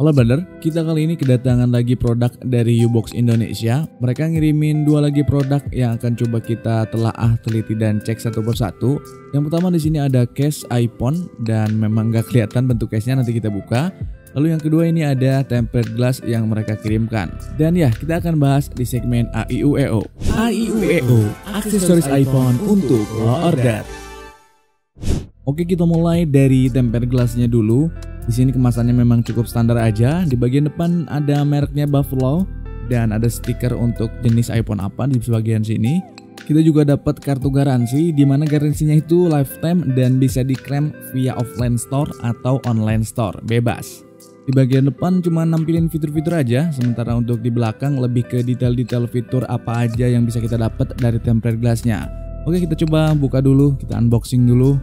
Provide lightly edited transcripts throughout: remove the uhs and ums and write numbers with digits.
Halo brother, kita kali ini kedatangan lagi produk dari U-Box Indonesia. Mereka ngirimin 2 lagi produk yang akan coba kita telaah, teliti dan cek satu persatu. Yang pertama di sini ada case iPhone dan memang nggak kelihatan bentuk case-nya, nanti kita buka. Lalu yang kedua ini ada tempered glass yang mereka kirimkan. Dan ya, kita akan bahas di segmen AIUEO. AIUEO, aksesoris iPhone untuk lo order. Oke, kita mulai dari tempered glass-nya dulu. Di sini kemasannya memang cukup standar aja. Di bagian depan ada mereknya Buffalo dan ada stiker untuk jenis iPhone apa di bagian sini. Kita juga dapat kartu garansi di mana garansinya itu lifetime dan bisa diklaim via offline store atau online store, bebas. Di bagian depan cuma nampilin fitur-fitur aja, sementara untuk di belakang lebih ke detail-detail fitur apa aja yang bisa kita dapat dari tempered glass-nya. Oke, kita coba buka dulu, kita unboxing dulu.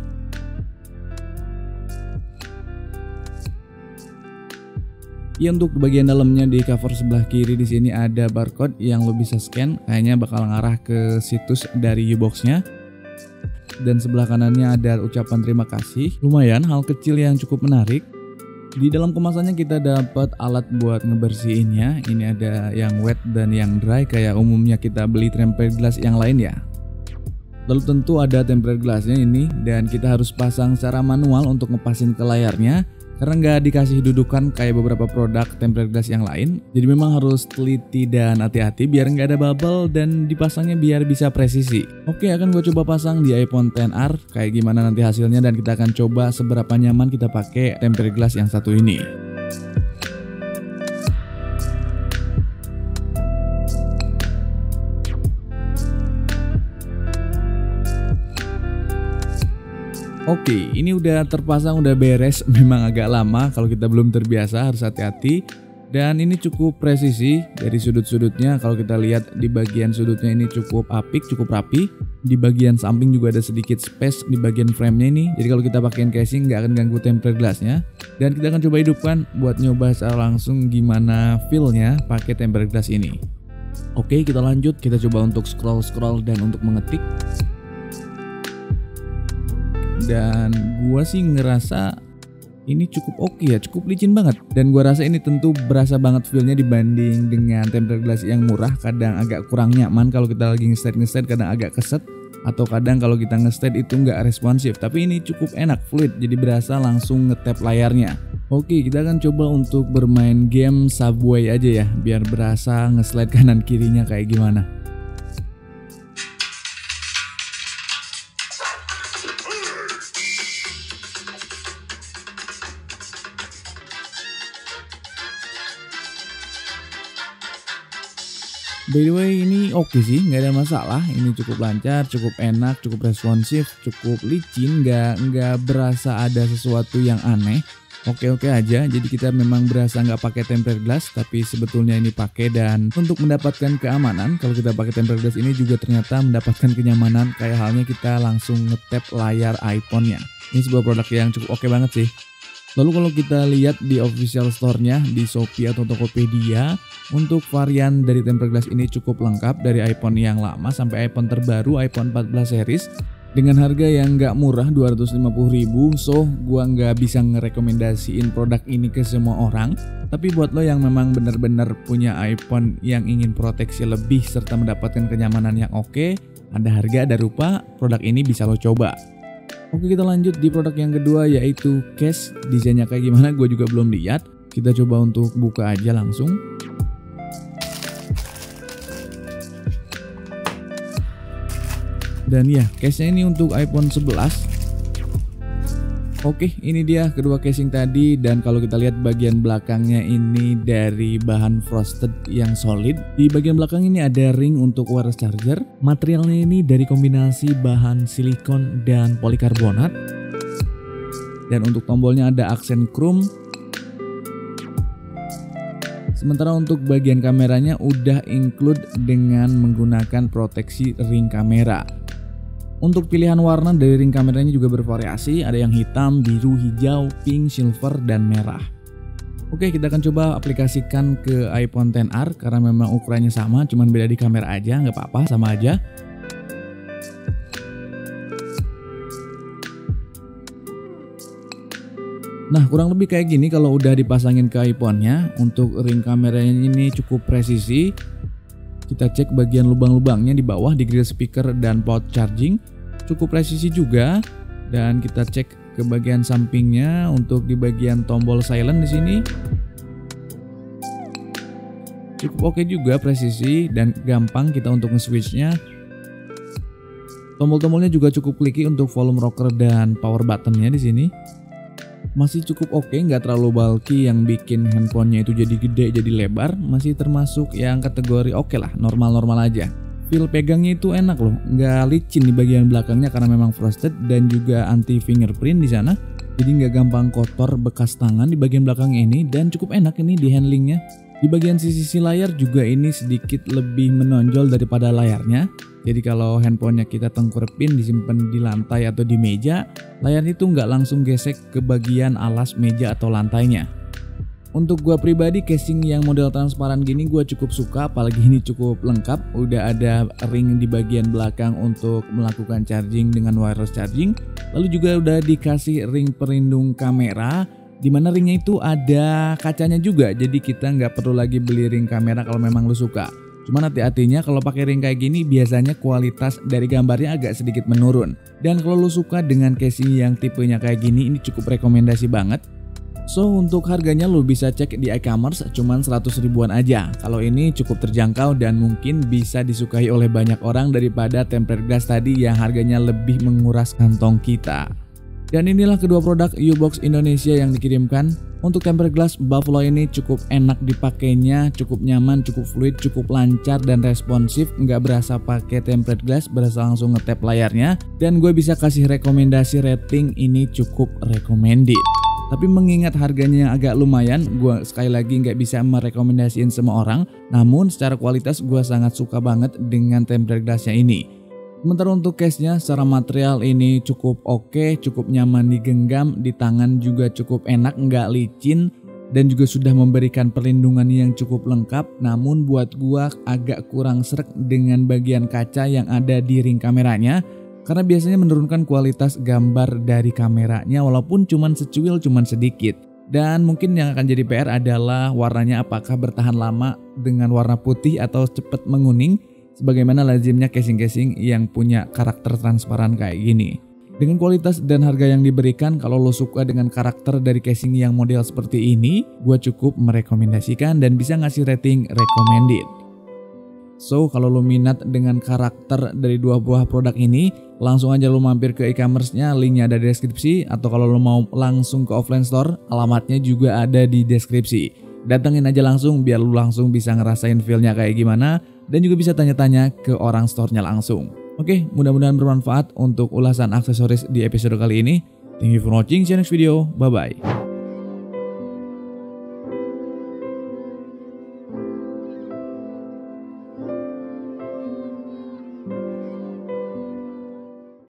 Ya, untuk bagian dalamnya di cover sebelah kiri di sini ada barcode yang lo bisa scan, kayaknya bakal ngarah ke situs dari U-Box-nya. Dan sebelah kanannya ada ucapan terima kasih. Lumayan, hal kecil yang cukup menarik. Di dalam kemasannya kita dapat alat buat ngebersihinnya. Ini ada yang wet dan yang dry kayak umumnya kita beli tempered glass yang lain ya. Lalu tentu ada tempered glass-nya ini dan kita harus pasang secara manual untuk ngepasin ke layarnya. Karena nggak dikasih dudukan kayak beberapa produk tempered glass yang lain. Jadi memang harus teliti dan hati-hati biar nggak ada bubble dan dipasangnya biar bisa presisi. Oke, akan gue coba pasang di iPhone XR kayak gimana nanti hasilnya, dan kita akan coba seberapa nyaman kita pakai tempered glass yang satu ini. Oke, ini udah terpasang, udah beres. Memang agak lama, kalau kita belum terbiasa harus hati-hati. Dan ini cukup presisi dari sudut-sudutnya. Kalau kita lihat di bagian sudutnya ini cukup apik, cukup rapi. Di bagian samping juga ada sedikit space di bagian frame-nya ini. Jadi kalau kita pakein casing nggak akan ganggu tempered glass-nya. Dan kita akan coba hidupkan buat nyoba secara langsung gimana feel-nya pakai tempered glass ini. Oke, kita lanjut. Kita coba untuk scroll dan untuk mengetik. Dan gua sih ngerasa ini cukup oke ya, cukup licin banget. Dan gua rasa ini tentu berasa banget feelnya dibanding dengan tempered glass yang murah. Kadang agak kurang nyaman kalau kita lagi nge-state, kadang agak keset. Atau kadang kalau kita nge-state itu nggak responsif. Tapi ini cukup enak, fluid, jadi berasa langsung nge-tap layarnya. Oke, kita akan coba untuk bermain game Subway aja ya, biar berasa nge-slide kanan kirinya kayak gimana. By the way, ini oke sih, nggak ada masalah. Ini cukup lancar, cukup enak, cukup responsif, cukup licin, nggak berasa ada sesuatu yang aneh. Oke-oke aja. Jadi kita memang berasa nggak pakai tempered glass, tapi sebetulnya ini pakai. Dan untuk mendapatkan keamanan, kalau kita pakai tempered glass ini juga ternyata mendapatkan kenyamanan. Kayak halnya kita langsung nge-tap layar iPhone-nya. Ini sebuah produk yang cukup oke banget sih. Lalu kalau kita lihat di official store-nya di Shopee atau Tokopedia, untuk varian dari tempered glass ini cukup lengkap dari iPhone yang lama sampai iPhone terbaru iPhone 14 series dengan harga yang nggak murah 250.000. So gua nggak bisa ngerekomendasiin produk ini ke semua orang, tapi buat lo yang memang benar-benar punya iPhone yang ingin proteksi lebih serta mendapatkan kenyamanan yang oke, ada harga, ada rupa, produk ini bisa lo coba. Oke, kita lanjut di produk yang kedua yaitu case. Desainnya kayak gimana gue juga belum lihat. Kita coba untuk buka aja langsung. Dan ya, case-nya ini untuk iPhone 11. Oke, ini dia kedua casing tadi. Dan kalau kita lihat bagian belakangnya ini dari bahan frosted yang solid. Di bagian belakang ini ada ring untuk wireless charger. Materialnya ini dari kombinasi bahan silikon dan polikarbonat. Dan untuk tombolnya ada aksen chrome. Sementara untuk bagian kameranya udah include dengan menggunakan proteksi ring kamera. Untuk pilihan warna dari ring kameranya juga bervariasi, ada yang hitam, biru, hijau, pink, silver, dan merah. Oke, kita akan coba aplikasikan ke iPhone XR karena memang ukurannya sama, cuman beda di kamera aja, nggak apa-apa, sama aja. Nah, kurang lebih kayak gini kalau udah dipasangin ke iPhone-nya. Untuk ring kameranya ini cukup presisi. Kita cek bagian lubang-lubangnya di bawah di grill speaker dan port charging, cukup presisi juga. Dan kita cek ke bagian sampingnya untuk di bagian tombol silent di sini. Cukup oke juga presisi dan gampang kita untuk nge-switchnya. Tombol-tombolnya juga cukup kliki untuk volume rocker dan power buttonnya di sini. Masih cukup oke, nggak terlalu bulky yang bikin handphonenya itu jadi gede, jadi lebar. Masih termasuk yang kategori oke lah, normal-normal aja. Feel pegangnya itu enak loh, nggak licin di bagian belakangnya karena memang frosted dan juga anti fingerprint di sana. Jadi nggak gampang kotor bekas tangan di bagian belakang ini dan cukup enak ini di handlingnya. Di bagian sisi layar juga ini sedikit lebih menonjol daripada layarnya. Jadi kalau handphonenya kita tengkurepin, disimpan di lantai atau di meja, layarnya itu nggak langsung gesek ke bagian alas meja atau lantainya. Untuk gua pribadi, casing yang model transparan gini gua cukup suka, apalagi ini cukup lengkap. Udah ada ring di bagian belakang untuk melakukan charging dengan wireless charging. Lalu juga udah dikasih ring pelindung kamera, dimana ringnya itu ada kacanya juga. Jadi kita nggak perlu lagi beli ring kamera kalau memang lu suka. Cuman hati-hatinya kalau pakai ring kayak gini biasanya kualitas dari gambarnya agak sedikit menurun. Dan kalau lu suka dengan casing yang tipenya kayak gini, ini cukup rekomendasi banget. So untuk harganya lu bisa cek di e-commerce cuman 100 ribuan aja. Kalau ini cukup terjangkau dan mungkin bisa disukai oleh banyak orang daripada tempered glass tadi yang harganya lebih menguras kantong kita. Dan inilah kedua produk U-Box Indonesia yang dikirimkan. Untuk tempered glass Buffalo ini cukup enak dipakainya, cukup nyaman, cukup fluid, cukup lancar dan responsif. Nggak berasa pakai tempered glass, berasa langsung ngetap layarnya. Dan gue bisa kasih rekomendasi rating ini cukup recommended. Tapi mengingat harganya agak lumayan, gue sekali lagi nggak bisa merekomendasiin semua orang. Namun secara kualitas gue sangat suka banget dengan tempered glassnya ini. Sementara untuk case-nya secara material ini cukup oke, cukup nyaman digenggam, di tangan juga cukup enak, nggak licin, dan juga sudah memberikan perlindungan yang cukup lengkap. Namun buat gua agak kurang srek dengan bagian kaca yang ada di ring kameranya, karena biasanya menurunkan kualitas gambar dari kameranya walaupun cuman secuil, cuman sedikit. Dan mungkin yang akan jadi PR adalah warnanya apakah bertahan lama dengan warna putih atau cepat menguning, sebagaimana lazimnya casing-casing yang punya karakter transparan kayak gini. Dengan kualitas dan harga yang diberikan, kalau lo suka dengan karakter dari casing yang model seperti ini, gue cukup merekomendasikan dan bisa ngasih rating recommended. So kalau lo minat dengan karakter dari dua buah produk ini, langsung aja lo mampir ke e-commerce-nya, linknya ada di deskripsi. Atau kalau lo mau langsung ke offline store, alamatnya juga ada di deskripsi. Datengin aja langsung biar lu langsung bisa ngerasain feel-nya kayak gimana, dan juga bisa tanya-tanya ke orang store-nya langsung. Oke, mudah-mudahan bermanfaat untuk ulasan aksesoris di episode kali ini. Thank you for watching, see you next video, bye bye.